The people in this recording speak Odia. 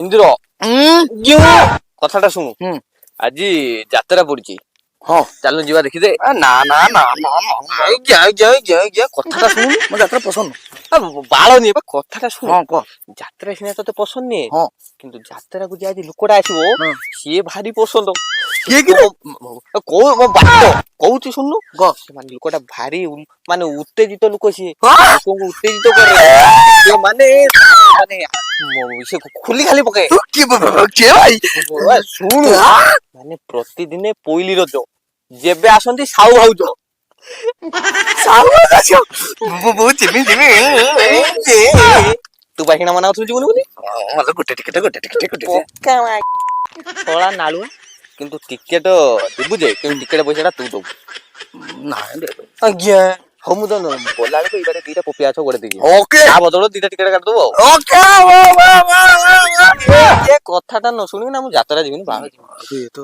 ଇନ୍ଦ୍ର କଥାଟା ଶୁଣୁ ଆଜି ଯାତ୍ରା ପଡିଛି। ହଁ ଚାଲୁ ଯିବା ଦେଖିଦେ। ନା ନା ନା କଥାଟା ଶୁଣୁ। ମୋ ଯାତ୍ରା ପସନ୍ଦ। ବାଳ ନିଏ ବା କଥାଟା ଶୁଣୁ। ହଁ କହ। ଯାତ୍ରା ସିନା ତତେ ପସନ୍ଦ ନୁହେଁ ହଁ କିନ୍ତୁ ଯାତ୍ରାକୁ ଯେ ଆଜି ଲୋକଟା ଆସିବ ସିଏ ଭାରି ପସନ୍ଦ। କିଏ କିରେ? କହୁଛି ଶୁଣୁନୁ। କହ। ମାନେ ଲୋକଟା ଭାରି ମାନେ ଉତ୍ତେଜିତ ଲୋକ ସିଏ। ହଁ? ଲୋକଙ୍କୁ ଉତ୍ତେଜିତ କରେ। ସିଏ ମାନେ ସେ ଖୋଲି ଖାଲି ପକାଏ। ତୁ କିଏ ଭାଇ? ଶୁଣୁ ମାନେ ପ୍ରତିଦିନେ ପହିଲି ରଜ ଯେବେ ଆସନ୍ତି ସାହୁ ଭାଉଜ ତୁ ବାଇକିଣା ମନା କରୁଥିଲୁ ଯିବୁନି ବୋଲି। ଗୋଟେ ଟିକେଟ ଶଳା ନାଳୁଆ କିନ୍ତୁ ଟିକେଟ ଦେବୁ ଯେ କିନ୍ତୁ ଟିକେଟ ପଇସା ଟା ତୁ ଦବୁ। ନାଇଁ ଆଜ୍ଞା ହଉ ମୁଁ ତ ଗଲା ବେଳକୁ ଏଇବାଟେ ଦିଟା ପପିଆ ଗଛ ଗୋଟେ ଦେଇଛି ଓକେ ତା ବଦଳ ଦିଟା ଟିକେଟ କାଟିଦବୁ ଆଉ। ଓକେ କଥାଟା ନ ଶୁଣିକି ନା ମୁଁ ଯାତ୍ରା ଯିବିନି। ତୁ